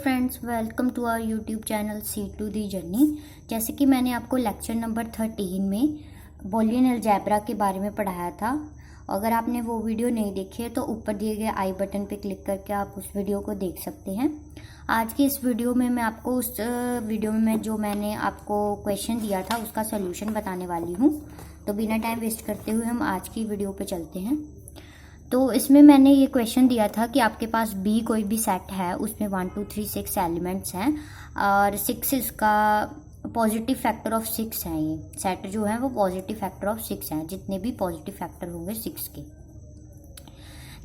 Friends, welcome to our YouTube channel see to the journey. जैसे कि मैंने आपको लेक्चर नंबर 13 में बूलियन अलजेब्रा के बारे में पढ़ाया था। अगर आपने वो वीडियो नहीं देखी है तो ऊपर दिए गए आई बटन पे क्लिक करके आप उस वीडियो को देख सकते हैं। आज की इस वीडियो में मैं आपको उस वीडियो में जो मैंने आपको क्वेश्चन दिया था उसका सोल्यूशन बताने वाली हूँ। तो बिना टाइम वेस्ट करते हुए हम आज की वीडियो पे चलते हैं। तो इसमें मैंने ये क्वेश्चन दिया था कि आपके पास बी कोई भी सेट है, उसमें 1 2 3 6 एलिमेंट्स हैं और 6 इसका पॉजिटिव फैक्टर ऑफ 6 है। ये सेट जो है वो पॉजिटिव फैक्टर ऑफ 6 है, जितने भी पॉजिटिव फैक्टर होंगे 6 के।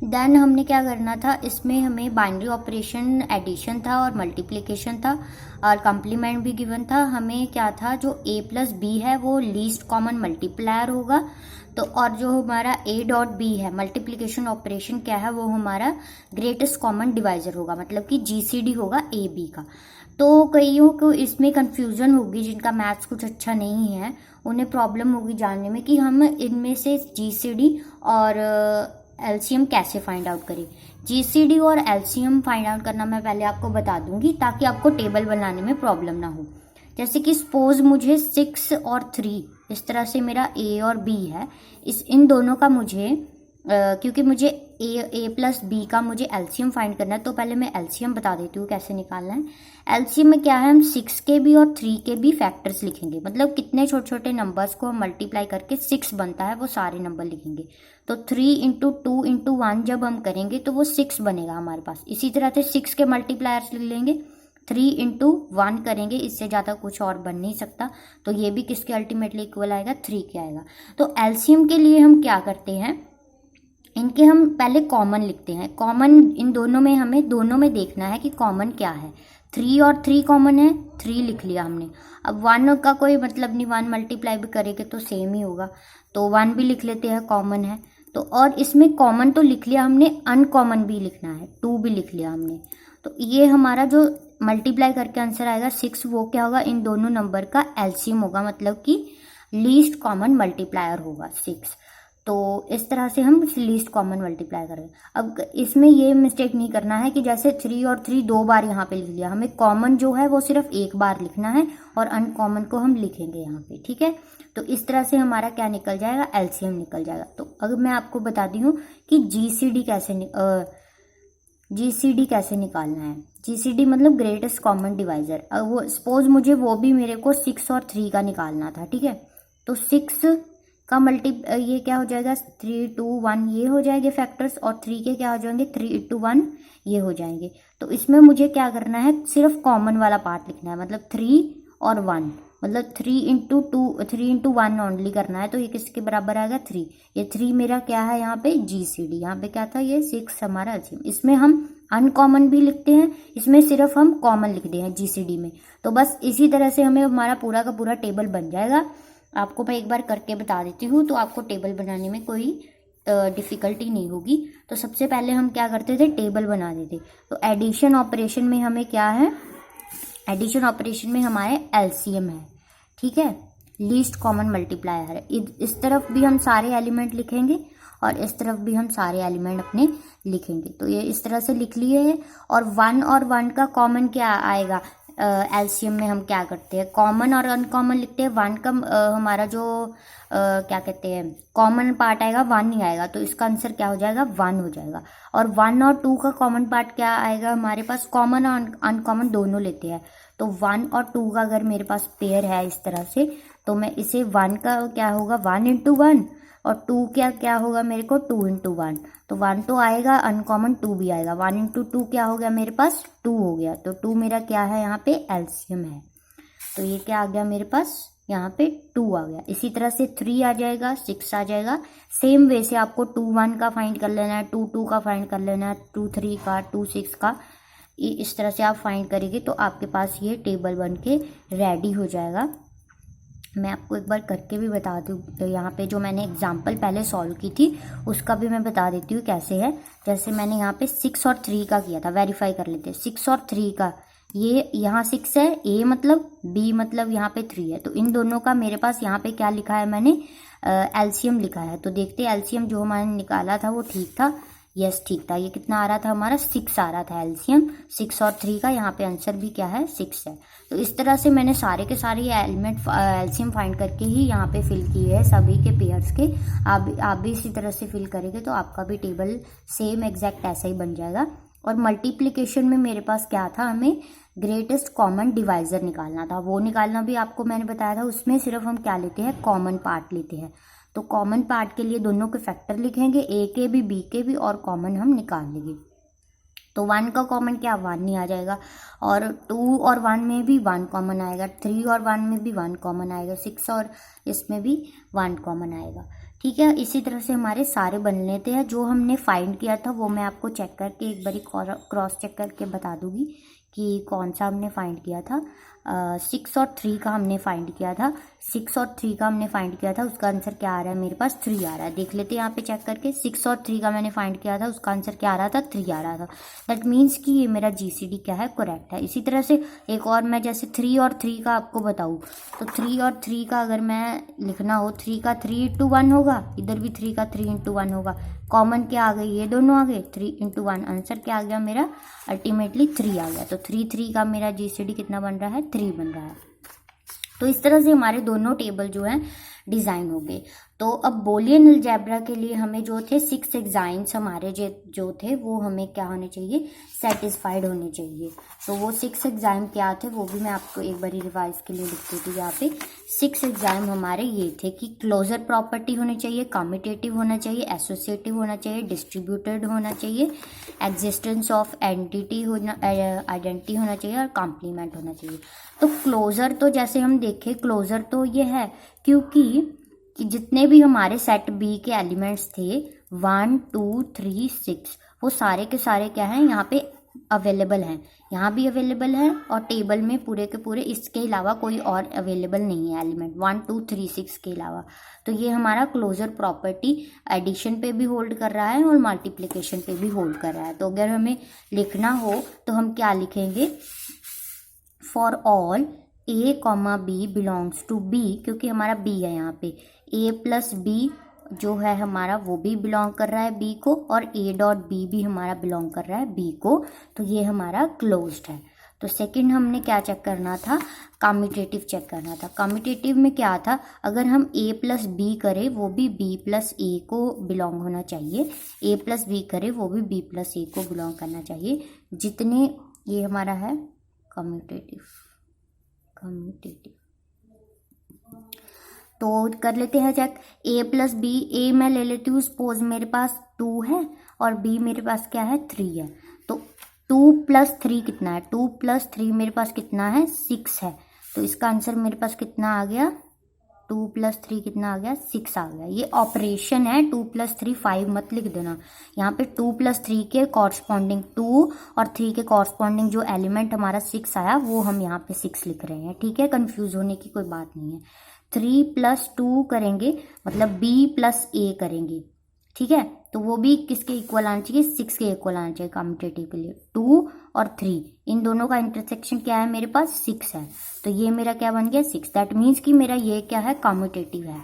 देन हमने क्या करना था, इसमें हमें बाइनरी ऑपरेशन एडिशन था और मल्टीप्लिकेशन था और कम्प्लीमेंट भी गिवन था। हमें क्या था, जो a प्लस बी है वो लीस्ट कॉमन मल्टीप्लायर होगा, तो और जो हमारा a डॉट बी है मल्टीप्लिकेशन ऑपरेशन क्या है, वो हमारा ग्रेटेस्ट कॉमन डिवाइजर होगा, मतलब कि जीसीडी होगा ए बी का। तो कईयों को इसमें कंफ्यूजन होगी, जिनका मैथ्स कुछ अच्छा नहीं है उन्हें प्रॉब्लम होगी जानने में कि हम इनमें से जीसीडी और एलसीएम कैसे फाइंड आउट करें। जीसीडी और एलसीएम फाइंड आउट करना मैं पहले आपको बता दूंगी ताकि आपको टेबल बनाने में प्रॉब्लम ना हो। जैसे कि सपोज मुझे 6 और 3 इस तरह से मेरा ए और बी है, इन दोनों का मुझे क्योंकि मुझे ए प्लस बी का मुझे एलसीएम फाइंड करना है, तो पहले मैं एलसीएम बता देती हूँ कैसे निकालना है। एलसीएम में क्या है, हम 6 के भी और 3 के भी फैक्टर्स लिखेंगे, मतलब कितने छोटे छोटे नंबर्स को हम मल्टीप्लाई करके 6 बनता है वो सारे नंबर लिखेंगे। तो 3 इंटू 2 इंटू 1 जब हम करेंगे तो वो 6 बनेगा हमारे पास। इसी तरह से 6 के मल्टीप्लायर्स लिख लेंगे, 3 इंटू 1 करेंगे, इससे ज़्यादा कुछ और बन नहीं सकता। तो ये भी किसके अल्टीमेटली इक्वल आएगा, 3 के आएगा। तो एलसीएम के लिए हम क्या करते हैं, इनके हम पहले कॉमन लिखते हैं। कॉमन इन दोनों में हमें दोनों में देखना है कि कॉमन क्या है। 3 और 3 कॉमन है, 3 लिख लिया हमने। अब 1 का कोई मतलब नहीं, 1 मल्टीप्लाई भी करेंगे तो सेम ही होगा, तो 1 भी लिख लेते हैं, कॉमन है। तो और इसमें कॉमन तो लिख लिया हमने, अनकॉमन भी लिखना है, 2 भी लिख लिया हमने। तो ये हमारा जो मल्टीप्लाई करके आंसर आएगा 6, वो क्या होगा, इन दोनों नंबर का एलसीएम होगा, मतलब कि लीस्ट कॉमन मल्टीप्लायर होगा 6। तो इस तरह से हम लीस्ट कॉमन मल्टीप्लाई करेंगे। अब इसमें ये मिस्टेक नहीं करना है कि जैसे 3 और 3 2 बार यहाँ पे लिख लिया, हमें कॉमन जो है वो सिर्फ एक बार लिखना है और अनकॉमन को हम लिखेंगे यहाँ पे, ठीक है। तो इस तरह से हमारा क्या निकल जाएगा, एलसीएम निकल जाएगा। तो अगर मैं आपको बता दी हूँ कि जीसीडी कैसे निकालना है। जीसीडी मतलब ग्रेटेस्ट कॉमन डिवाइजर। वो सपोज मुझे वो भी मेरे को 6 और 3 का निकालना था, ठीक है। तो 6 का ये क्या हो जाएगा, 3 2 1 ये हो जाएंगे फैक्टर्स, और 3 के क्या हो जाएंगे, 3 2 1 ये हो जाएंगे। तो इसमें मुझे क्या करना है, सिर्फ कॉमन वाला पार्ट लिखना है, मतलब 3 और 1, मतलब 3 इंटू 1 ओनली करना है। तो ये किसके बराबर आएगा, 3। ये 3 मेरा क्या है यहाँ पे, जीसीडी। यहाँ पे क्या था, ये 6 हमारा एलसीएम। इसमें हम अनकॉमन भी लिखते हैं, इसमें सिर्फ हम कॉमन लिखते हैं जीसीडी में। तो बस इसी तरह से हमें हमारा पूरा का पूरा टेबल बन जाएगा। आपको मैं एक बार करके बता देती हूँ, तो आपको टेबल बनाने में कोई डिफ़िकल्टी नहीं होगी। तो सबसे पहले हम क्या करते थे, टेबल बना देते। तो एडिशन ऑपरेशन में हमें क्या है, एडिशन ऑपरेशन में हमारे एलसीएम है, ठीक है, लीस्ट कॉमन मल्टीप्लायर है। इस तरफ भी हम सारे एलिमेंट लिखेंगे और इस तरफ भी हम सारे एलिमेंट अपने लिखेंगे। तो ये इस तरह से लिख लिए है। और 1 और 1 का कॉमन क्या आएगा, एलसीएम में हम क्या करते हैं, कॉमन और अनकॉमन लिखते हैं। 1 का हमारा जो क्या कहते हैं, कॉमन पार्ट आएगा, 1 नहीं आएगा, तो इसका आंसर क्या हो जाएगा, 1 हो जाएगा। और 1 और 2 का कॉमन पार्ट क्या आएगा, हमारे पास कॉमन और अनकॉमन दोनों लेते हैं। तो 1 और 2 का अगर मेरे पास पेयर है इस तरह से, तो मैं इसे 1 का क्या होगा, 1 इंटू 1, और 2 क्या होगा मेरे को, 2 इंटू 1। तो 1 तो आएगा, अनकॉमन 2 भी आएगा। 1 इंटू 2 क्या हो गया मेरे पास, 2 हो गया। तो 2 मेरा क्या है, यहाँ पे एलसीएम है। तो ये क्या आ गया मेरे पास, यहाँ पे 2 आ गया। इसी तरह से 3 आ जाएगा, 6 आ जाएगा। सेम वे से आपको 2 1 का फाइंड कर लेना है, 2 2 का फाइंड कर लेना है, 2 3 का, 2 6 का। इस तरह से आप फाइंड करेंगे तो आपके पास ये टेबल बन के रेडी हो जाएगा। मैं आपको एक बार करके भी बता दूँ, तो यहाँ पे जो मैंने एग्जाम्पल पहले सॉल्व की थी उसका भी मैं बता देती हूँ कैसे है। जैसे मैंने यहाँ पे 6 और 3 का किया था, वेरीफाई कर लेते हैं। 6 और 3 का, ये यहाँ 6 है, ए मतलब, बी मतलब यहाँ पे 3 है। तो इन दोनों का मेरे पास यहाँ पे क्या लिखा है, मैंने एलसीएम लिखा है। तो देखते हैं एलसीएम जो मैंने निकाला था वो ठीक था यस ठीक था। ये कितना आ रहा था हमारा 6 आ रहा था एलसीएम 6 और 3 का। यहाँ पे आंसर भी क्या है 6 है। तो इस तरह से मैंने सारे के सारे ये एलिमेंट एलसीएम फाइंड करके ही यहाँ पे फिल किए हैं सभी के पेयर्स के। आप भी इसी तरह से फिल करेंगे तो आपका भी टेबल सेम एग्जैक्ट ऐसा ही बन जाएगा। और मल्टीप्लिकेशन में मेरे पास क्या था, हमें ग्रेटेस्ट कॉमन डिवाइजर निकालना था। वो निकालना भी आपको मैंने बताया था। उसमें सिर्फ हम क्या लेते हैं, कॉमन पार्ट लेते हैं। तो कॉमन पार्ट के लिए दोनों के फैक्टर लिखेंगे, ए के भी बी के भी, और कॉमन हम निकाल लेंगे। तो 1 का कॉमन क्या 1 नहीं आ जाएगा, और 2 और 1 में भी 1 कॉमन आएगा, 3 और 1 में भी 1 कॉमन आएगा, 6 और इसमें भी 1 कॉमन आएगा। ठीक है, इसी तरह से हमारे सारे बन लेते हैं। जो हमने फाइंड किया था वो मैं आपको चेक करके एक बारी क्रॉस चेक करके बता दूंगी कि कौन सा हमने फाइंड किया था। 6 और 3 का हमने फाइंड किया था। 6 और 3 का हमने फाइंड किया था, उसका आंसर क्या आ रहा है मेरे पास 3 आ रहा है। देख लेते हैं यहाँ पे चेक करके। 6 और 3 का मैंने फाइंड किया था, उसका आंसर क्या आ रहा था 3 आ रहा था। दैट मीन्स कि ये मेरा जीसीडी क्या है, करेक्ट है। इसी तरह से एक और मैं जैसे 3 और 3 का आपको बताऊँ तो 3 और 3 का अगर मैं लिखना हो, 3 का 3 इंटू 1 होगा, इधर भी 3 का 3 इंटू 1 होगा। कॉमन क्या आ गई, ये दोनों आ गए 3 इंटू 1। आंसर क्या आ गया मेरा, अल्टीमेटली 3 आ गया। तो 3 का मेरा जीसीडी कितना बन रहा है, 3 बन रहा है। तो इस तरह से हमारे दोनों टेबल जो हैं डिज़ाइन हो गए। तो अब बूलियन अलजेब्रा के लिए हमें जो थे 6 एग्जाम्स हमारे जो थे वो हमें क्या होने चाहिए, सेटिस्फाइड होने चाहिए। तो वो 6 एग्जाम क्या थे वो भी मैं आपको एक बारी रिवाइज के लिए लिख देती हूँ यहाँ पे। 6 एग्जाम हमारे ये थे कि क्लोजर प्रॉपर्टी होनी चाहिए, कम्यूटेटिव होना चाहिए, एसोसिएटिव होना चाहिए, डिस्ट्रीब्यूटेड होना चाहिए, एग्जिस्टेंस ऑफ आइडेंटिटी होना चाहिए, और कॉम्प्लीमेंट होना चाहिए। तो क्लोजर तो जैसे हम देखें, क्लोजर तो ये है क्योंकि जितने भी हमारे सेट बी के एलिमेंट्स थे 1 2 3 6 वो सारे के सारे क्या हैं, यहाँ पे अवेलेबल हैं, यहाँ भी अवेलेबल है, और टेबल में पूरे के पूरे इसके अलावा कोई और अवेलेबल नहीं है एलिमेंट 1 2 3 6 के अलावा। तो ये हमारा क्लोजर प्रॉपर्टी एडिशन पे भी होल्ड कर रहा है और मल्टीप्लिकेशन पे भी होल्ड कर रहा है। तो अगर हमें लिखना हो तो हम क्या लिखेंगे, for all a comma b belongs to b, क्योंकि हमारा b है यहाँ पे, a प्लस बी जो है हमारा वो भी बिलोंग कर रहा है b को, और a डॉट b भी हमारा बिलोंग कर रहा है b को। तो ये हमारा क्लोज्ड है। तो सेकंड हमने क्या चेक करना था, कम्यूटेटिव चेक करना था। कम्यूटेटिव में क्या था, अगर हम a प्लस बी करें वो भी b प्लस a को बिलोंग होना चाहिए, a प्लस बी करें वो भी b प्लस a को बिलोंग करना चाहिए। जितने ये हमारा है कम्यूटेटिव तो कर लेते हैं check. a plus b, a मैं ले लेती हूँ, सपोज मेरे पास 2 है और b मेरे पास क्या है 3 है। तो 2 प्लस 3 कितना है, 2 प्लस 3 मेरे पास कितना है 6 है। तो इसका आंसर मेरे पास कितना आ गया, 2 प्लस 3 कितना आ गया 6 आ गया। ये ऑपरेशन है, 2 प्लस 3 5 मत लिख देना। यहाँ पे 2 प्लस 3 के कॉरस्पॉन्डिंग 2 और 3 के कॉरस्पॉन्डिंग जो एलिमेंट हमारा 6 आया वो हम यहाँ पे 6 लिख रहे हैं। ठीक है, कंफ्यूज होने की कोई बात नहीं है। 3 प्लस 2 करेंगे मतलब b प्लस a करेंगे, ठीक है, तो वो भी किसके इक्वल आना चाहिए, 6 के इक्वल आना चाहिए कम्यूटेटिव के लिए। 2 और 3 इन दोनों का इंटरसेक्शन क्या है मेरे पास 6 है। तो ये मेरा क्या बन गया 6। दैट मीन्स कि मेरा ये क्या है कम्यूटेटिव है।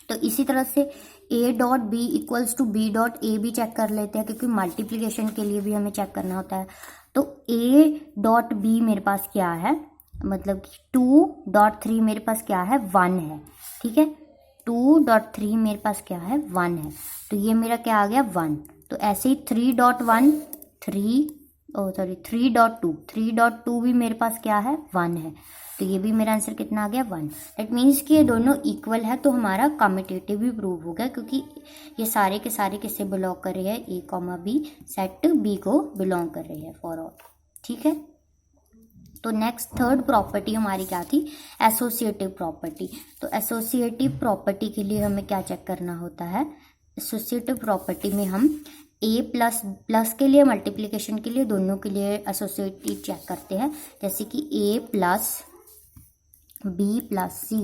तो इसी तरह से a dot b equals to b dot a भी चेक कर लेते हैं, क्योंकि मल्टीप्लिकेशन के लिए भी हमें चेक करना होता है। तो a डॉट बी मेरे पास क्या है, मतलब 2 डॉट 3 मेरे पास क्या है 1 है। ठीक है, 2 डॉट 3 मेरे पास क्या है 1 है। तो ये मेरा क्या आ गया 1। तो ऐसे ही 3 डॉट 1 3 डॉट 2 भी मेरे पास क्या है 1 है। तो ये भी मेरा आंसर कितना आ गया 1। दैट मीन्स कि ये दोनों इक्वल है। तो हमारा कम्यूटेटिव भी प्रूव हो गया, क्योंकि ये सारे के सारे किससे बिलोंग कर रहे हैं, a comma b set b को बिलोंग कर रहे हैं फॉर ऑल। ठीक है, तो नेक्स्ट थर्ड प्रॉपर्टी हमारी क्या थी, एसोसिएटिव प्रॉपर्टी। तो एसोसिएटिव प्रॉपर्टी के लिए हमें क्या चेक करना होता है, एसोसिएटिव प्रॉपर्टी में हम a प्लस प्लस के लिए मल्टीप्लिकेशन के लिए दोनों के लिए एसोसिएटिव चेक करते हैं। जैसे कि a plus B plus C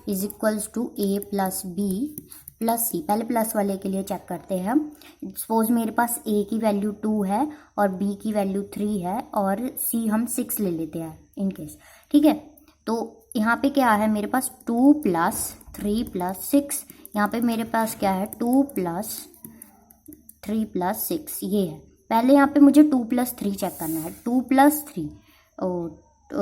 is equals to a plus B plus C. पहले प्लस वाले के लिए चेक करते हैं हम। सपोज मेरे पास a की वैल्यू 2 है और b की वैल्यू 3 है और c हम 6 ले लेते हैं इन केस। ठीक है, तो यहाँ पे क्या है मेरे पास 2 प्लस 3 प्लस 6। यहाँ पे मेरे पास क्या है 2 प्लस 3 + 6 ये है। पहले यहाँ पे मुझे 2 + 3 चेक करना है। 2 + 3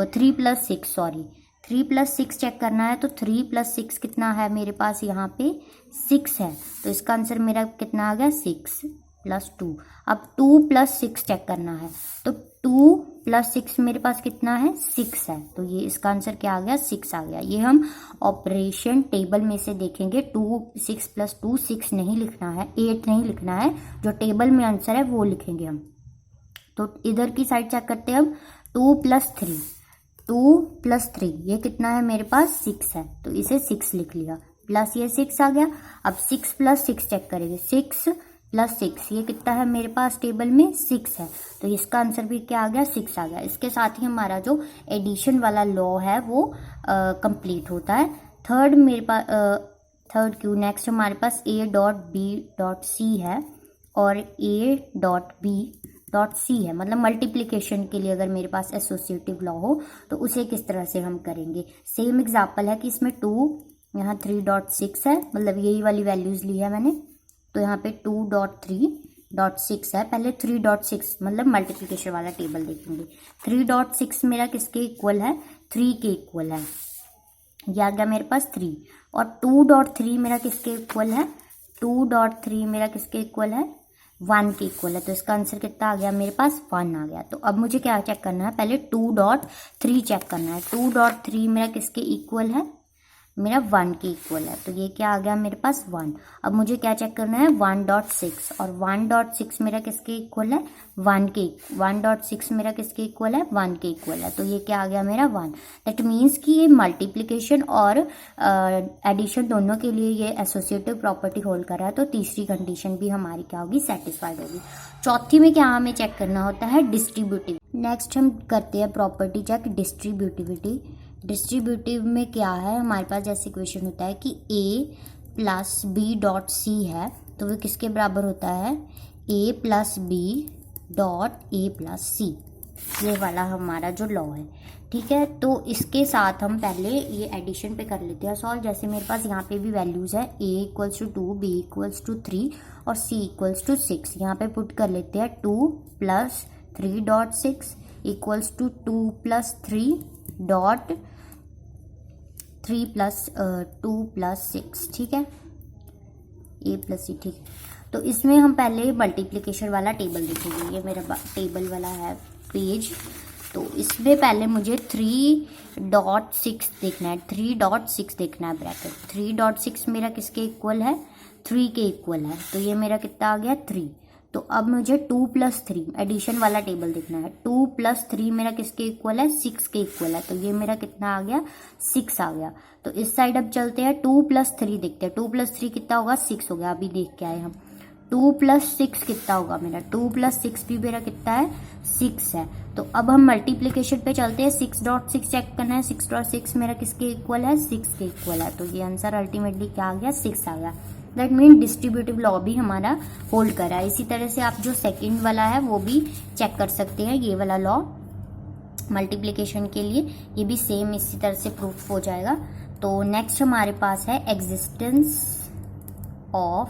3 + 6 सॉरी 3 + 6 चेक करना है। तो 3 + 6 कितना है मेरे पास, यहाँ पे 6 है। तो इसका आंसर मेरा कितना आ गया, 6 + 2। अब 2 + 6 चेक करना है। तो 2 + 6 मेरे पास कितना है, 6 है। तो ये इसका आंसर क्या आ गया, 6 आ गया। ये हम ऑपरेशन टेबल में से देखेंगे। 6 + 2 6 नहीं लिखना है, 8 नहीं लिखना है, जो टेबल में आंसर है वो लिखेंगे हम। तो इधर की साइड चेक करते हैं अब। 2 + 3 2 + 3 ये कितना है मेरे पास, 6 है। तो इसे 6 लिख लिया, प्लस ये 6 आ गया। अब 6 + 6 चेक करेंगे। 6 + 6 ये कितना है मेरे पास टेबल में, 6 है। तो इसका आंसर भी क्या आ गया, 6 आ गया। इसके साथ ही हमारा जो एडिशन वाला लॉ है वो कंप्लीट होता है। थर्ड मेरे पास थर्ड क्यू नेक्स्ट हमारे पास A.B.C है और A.B.C है। मतलब मल्टीप्लिकेशन के लिए अगर मेरे पास एसोसिएटिव लॉ हो तो उसे किस तरह से हम करेंगे। सेम एग्जाम्पल है कि इसमें 2 यहाँ 3.6 है, मतलब यही वाली वैल्यूज ली है मैंने। तो यहाँ पे 2.3.6 है। पहले 3.6 मतलब मल्टीप्लिकेशन वाला टेबल देखेंगे। 3.6 मेरा किसके इक्वल है, 3 के इक्वल है। यह आ गया मेरे पास 3। और 2.3 मेरा किसके इक्वल है, 2.3 मेरा किसके इक्वल है, 1 के इक्वल है। तो इसका आंसर कितना आ गया मेरे पास, 1 आ गया। तो अब मुझे क्या चेक करना है, पहले 2.3 चेक करना है। 2.3 मेरा किसके इक्वल है, मेरा 1 के इक्वल है। तो ये क्या आ गया मेरे पास, 1। अब मुझे क्या चेक करना है, 1.6 और 1.6 मेरा किसके इक्वल है, 1 के। 1.6 मेरा किसके इक्वल है, 1 के इक्वल है। तो ये क्या आ गया मेरा, 1। दैट मीन्स कि ये मल्टीप्लिकेशन और एडिशन दोनों के लिए ये एसोसिएटिव प्रॉपर्टी होल्ड कर रहा है। तो तीसरी कंडीशन भी हमारी क्या होगी, सेटिस्फाइड होगी। चौथी में क्या हमें चेक करना होता है, डिस्ट्रीब्यूटिव। नेक्स्ट हम करते हैं प्रॉपर्टी चेक, डिस्ट्रीब्यूटिविटी। डिस्ट्रीब्यूटिव में क्या है हमारे पास, जैसे क्वेश्चन होता है कि A + B.C है, तो वो किसके बराबर होता है, A + B.A + C। ये वाला हमारा जो लॉ है, ठीक है। तो इसके साथ हम पहले ये एडिशन पे कर लेते हैं सॉल्व। जैसे मेरे पास यहाँ पे भी वैल्यूज है, A = 2, B = 3 और C = 6। यहाँ पे पुट कर लेते हैं 2 + 3.6 = 2 + 3 + 2 + 6, ठीक है, A + C, ठीक है। तो इसमें हम पहले मल्टीप्लिकेशन वाला टेबल देखेंगे। ये मेरा टेबल वाला है पेज। तो इसमें पहले मुझे 3.6 देखना है, 3.6 देखना है ब्रैकेट। 3.6 मेरा किसके इक्वल है, 3 के इक्वल है। तो ये मेरा कितना आ गया, 3। तो अब मुझे 2 + 3 एडिशन वाला टेबल देखना है। 2 + 3 मेरा किसके इक्वल है, 6 के इक्वल है। तो ये मेरा कितना आ गया, 6 आ गया। तो इस साइड अब चलते हैं, 2 + 3 देखते हैं। 2 + 3 कितना होगा, 6 हो गया, अभी देख के आए हम। 2 + 6 कितना होगा मेरा, 2 + 6 भी मेरा कितना है, 6 है। तो अब हम मल्टीप्लिकेशन पे चलते हैं। 6.6 चेक करना है। 6.6 मेरा किसके इक्वल है, 6 के इक्वल है। तो ये आंसर अल्टीमेटली क्या आ गया, 6 आ गया। दैट मीन डिस्ट्रीब्यूटिव लॉ भी हमारा होल्ड कर रहा है। इसी तरह से आप जो सेकंड वाला है वो भी चेक कर सकते हैं, ये वाला लॉ मल्टीप्लिकेशन के लिए। ये भी सेम इसी तरह से प्रूफ हो जाएगा। तो नेक्स्ट हमारे पास है एग्जिस्टेंस ऑफ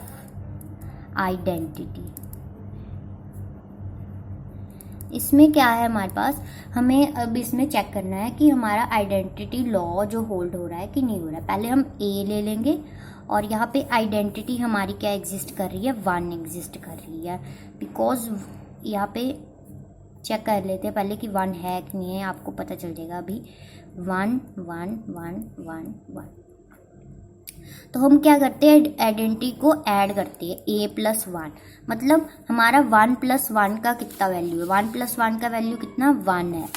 आइडेंटिटी। इसमें क्या है हमारे पास, हमें अब इसमें चेक करना है कि हमारा आइडेंटिटी लॉ जो होल्ड हो रहा है कि नहीं हो रहा है। पहले हम A ले लेंगे और यहाँ पे आइडेंटिटी हमारी क्या एग्जिस्ट कर रही है, 1 एग्जिस्ट कर रही है। बिकॉज यहाँ पे चेक कर लेते हैं पहले कि 1 है कि नहीं है, आपको पता चल जाएगा अभी। 1 1 1 1 1। तो हम क्या करते हैं, आइडेंटिटी को ऐड करते हैं, A + 1। मतलब हमारा 1 + 1 का कितना वैल्यू है, 1 + 1 का वैल्यू कितना, 1 है।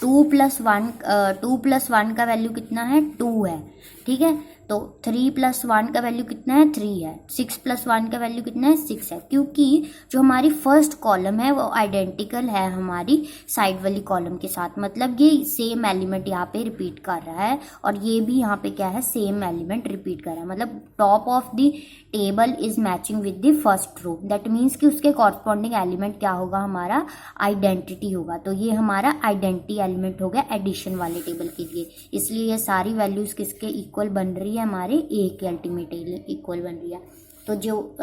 2 + 1 का वैल्यू कितना है, 2 है, ठीक है। तो 3 + 1 का वैल्यू कितना है, 3 है। 6 + 1 का वैल्यू कितना है, 6 है। क्योंकि जो हमारी फर्स्ट कॉलम है वो आइडेंटिकल है हमारी साइड वाली कॉलम के साथ। मतलब ये सेम एलिमेंट यहाँ पे रिपीट कर रहा है और ये भी यहाँ पे क्या है, सेम एलिमेंट रिपीट कर रहा है। मतलब top of the table is matching with the first row. That means कि उसके कॉरस्पॉन्डिंग एलिमेंट क्या होगा, हमारा आइडेंटिटी होगा। तो ये हमारा आइडेंटिटी एलिमेंट हो गया एडिशन वाले टेबल के लिए। इसलिए ये सारी वैल्यूज किसके इक्वल बन रही है, हमारे A के अल्टीमेट इक्वल बन रही है। तो जो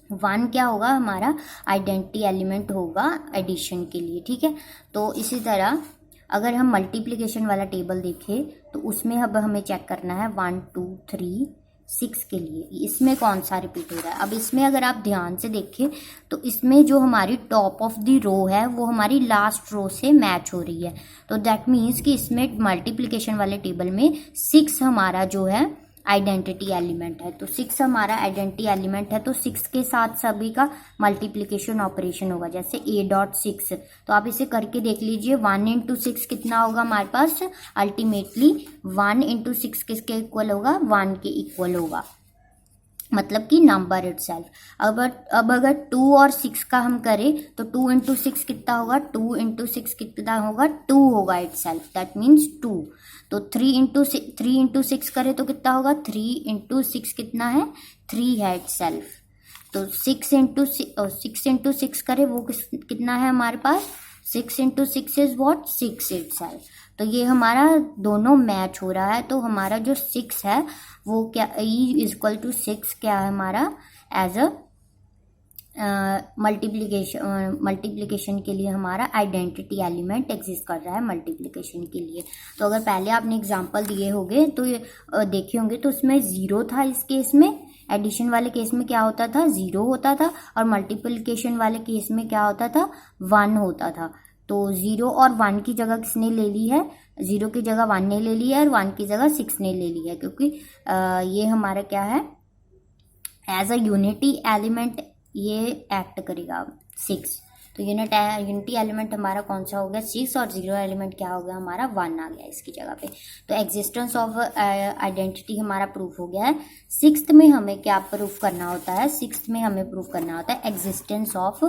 वन क्या होगा, हमारा आइडेंटिटी एलिमेंट होगा एडिशन के लिए, ठीक है। तो इसी तरह अगर हम मल्टीप्लिकेशन वाला टेबल देखें तो उसमें अब हमें चेक करना है 1 2 3 6 के लिए इसमें कौन सा रिपीट हो रहा है। अब इसमें अगर आप ध्यान से देखें तो इसमें जो हमारी टॉप ऑफ द रो है वो हमारी लास्ट रो से मैच हो रही है। तो दैट मीन्स कि इसमें मल्टीप्लिकेशन वाले टेबल में 6 हमारा जो है आइडेंटिटी एलिमेंट है। तो 6 हमारा आइडेंटिटी एलिमेंट है, तो 6 के साथ सभी का मल्टीप्लिकेशन ऑपरेशन होगा, जैसे a.6। तो आप इसे करके देख लीजिए, 1 इंटू 6 कितना होगा हमारे पास, अल्टीमेटली 1 इंटू 6 किसके इक्वल होगा, 1 के इक्वल होगा, मतलब कि नंबर इटसेल्फ। अब अगर 2 और 6 का हम करें तो 2 इंटू 6 कितना होगा, 2 इंटू 6 कितना होगा, 2 होगा इटसेल्फ, दैट मीन्स 2। तो 3 इंटू 6 करें तो कितना होगा, 3 इंटू 6 कितना है, 3 है इटसेल्फ। तो 6 इंटू 6 करें वो कितना है हमारे पास, 6 इंटू 6 इज वॉट, 6 इटसेल्फ। तो ये हमारा दोनों मैच हो रहा है। तो हमारा जो 6 है वो क्या, E=6 क्या है हमारा, एज अ मल्टीप्लिकेशन के लिए हमारा आइडेंटिटी एलिमेंट एग्जिस्ट कर रहा है मल्टीप्लिकेशन के लिए। तो अगर पहले आपने एग्जांपल दिए होंगे तो देखे होंगे तो उसमें 0 था, इस केस में एडिशन वाले केस में क्या होता था, 0 होता था, और मल्टीप्लिकेशन वाले केस में क्या होता था, 1 होता था। तो 0 और 1 की जगह किसने ले ली है, 0 की जगह 1 ने ले ली है और 1 की जगह 6 ने ले ली है, क्योंकि ये हमारा क्या है, एज अ यूनिटी एलिमेंट ये एक्ट करेगा 6। तो यूनिटी एलिमेंट हमारा कौन सा हो गया, 6, और 0 एलिमेंट क्या हो गया हमारा, 1 आ गया इसकी जगह पे। तो एग्जिस्टेंस ऑफ आइडेंटिटी हमारा प्रूफ हो गया है। 6th में हमें क्या प्रूफ करना होता है, 6th में हमें प्रूफ करना होता है एग्जिस्टेंस ऑफ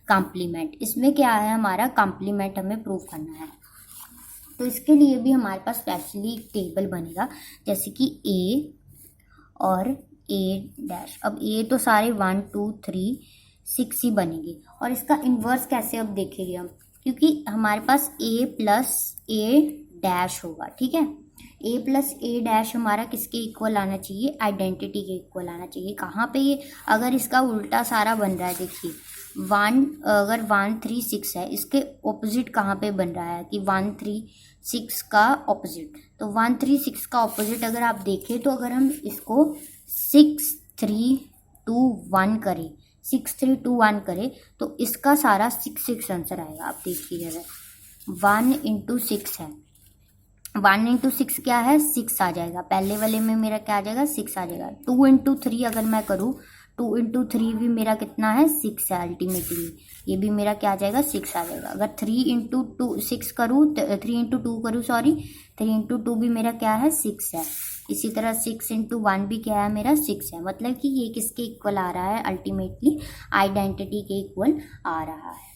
कॉम्प्लीमेंट। इसमें क्या है, हमारा कॉम्प्लीमेंट हमें प्रूफ करना है। तो इसके लिए भी हमारे पास स्पेशली एक टेबल बनेगा, जैसे कि A और A'। अब A तो सारे 1 2 3 6 ही बनेंगे, और इसका इन्वर्स कैसे अब देखेंगे हम, क्योंकि हमारे पास A प्लस A' होगा, ठीक है। A प्लस A' हमारा किसके इक्वल आना चाहिए, आइडेंटिटी के इक्वल आना चाहिए। कहाँ पे ये, अगर इसका उल्टा सारा बन रहा है, देखिए 1 अगर 1 3 6 है, इसके ऑपोजिट कहाँ पे बन रहा है कि 1 3 6 का ऑपोजिट। तो 1 3 6 का ऑपोजिट अगर आप देखें तो अगर हम इसको 6 3 2 1 करें, 6 3 2 1 करें तो इसका सारा 6 6 आंसर आएगा। आप देखिए 1 इंटू 6 है, 1 इंटू 6 क्या है, 6 आ जाएगा। पहले वाले में मेरा क्या आ जाएगा, 6 आ जाएगा। 2 इंटू 3 अगर मैं करूँ, 2 इंटू 3 भी मेरा कितना है, 6 है अल्टीमेटली, ये भी मेरा क्या आ जाएगा, 6 आ जाएगा। अगर 3 इंटू 6 करूँ, 3 इंटू 2 करूँ, सॉरी 3 इंटू 2 भी मेरा क्या है, 6 है। इसी तरह 6 इंटू 1 भी क्या है, मेरा 6 है। मतलब कि ये किसके इक्वल आ रहा है, अल्टीमेटली आइडेंटिटी के इक्वल आ रहा है।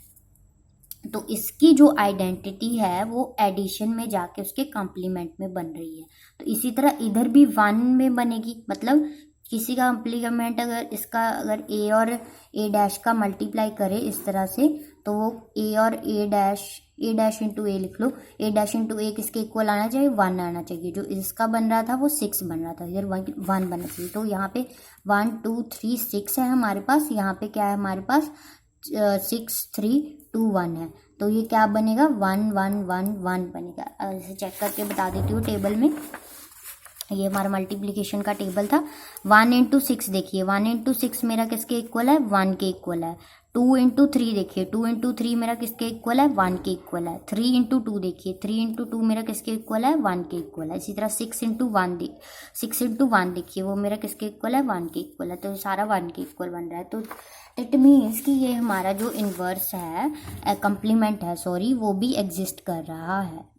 तो इसकी जो आइडेंटिटी है वो एडिशन में जाके उसके कॉम्प्लीमेंट में बन रही है। तो इसी तरह इधर भी 1 में बनेगी, मतलब किसी का कॉम्प्लीमेंट अगर इसका अगर A और A' का मल्टीप्लाई करे इस तरह से, तो वो A और A' इंटू A लिख लो। A' इंटू A किसके इक्वल आना चाहिए, 1 आना चाहिए। जो इसका बन रहा था वो 6 बन रहा था, इधर 1 बनना चाहिए। तो यहाँ पे 1 2 3 6 है हमारे पास, यहाँ पे क्या है हमारे पास 6 3 2 1 है। तो ये क्या बनेगा, 1 1 1 1 बनेगा। ऐसे चेक करके बता देती हूँ टेबल में। ये हमारा मल्टीप्लिकेशन का टेबल था। 1 इंटू 6 देखिए, 1 इंटू 6 मेरा किसके इक्वल है, 1 के इक्वल है। 2 इंटू 3 देखिए, 2 इंटू 3 मेरा किसके इक्वल है, 1 के इक्वल है। 3 इंटू 2 देखिए, 3 इंटू 2 मेरा किसके इक्वल है, 1 के इक्वल है। इसी तरह 6 इंटू 1 देखिए, वो मेरा किसके इक्वल है, 1 के इक्वल है। तो सारा 1 के इक्वल बन रहा है। तो इट मीन्स कि ये हमारा जो इन्वर्स है, कॉम्प्लीमेंट है सॉरी, वो भी एग्जिस्ट कर रहा है।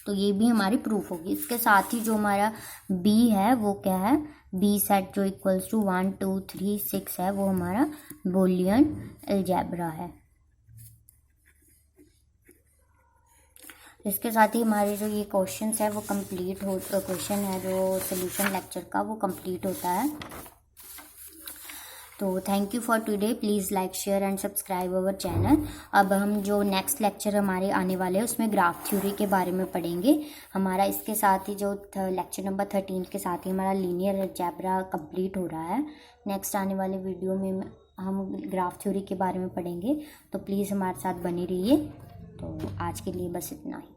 तो ये भी हमारी प्रूफ होगी। इसके साथ ही जो हमारा B है वो क्या है, B सेट जो इक्वल्स टू 1 2 3 6 है, वो हमारा बूलियन अलजेब्रा है। इसके साथ ही हमारे जो ये क्वेश्चंस है वो कंप्लीट हो, क्वेश्चन है जो सोल्यूशन लेक्चर का वो कंप्लीट होता है। तो thank you for today, please like share and subscribe our channel. अब हम जो नेक्स्ट लेक्चर हमारे आने वाले हैं उसमें ग्राफ थ्योरी के बारे में पढ़ेंगे। हमारा इसके साथ ही जो लेक्चर नंबर 13 के साथ ही हमारा लीनियर अलजेब्रा कंप्लीट हो रहा है। नेक्स्ट आने वाले वीडियो में हम ग्राफ थ्योरी के बारे में पढ़ेंगे, तो प्लीज़ हमारे साथ बने रहिए। तो आज के लिए बस इतना ही।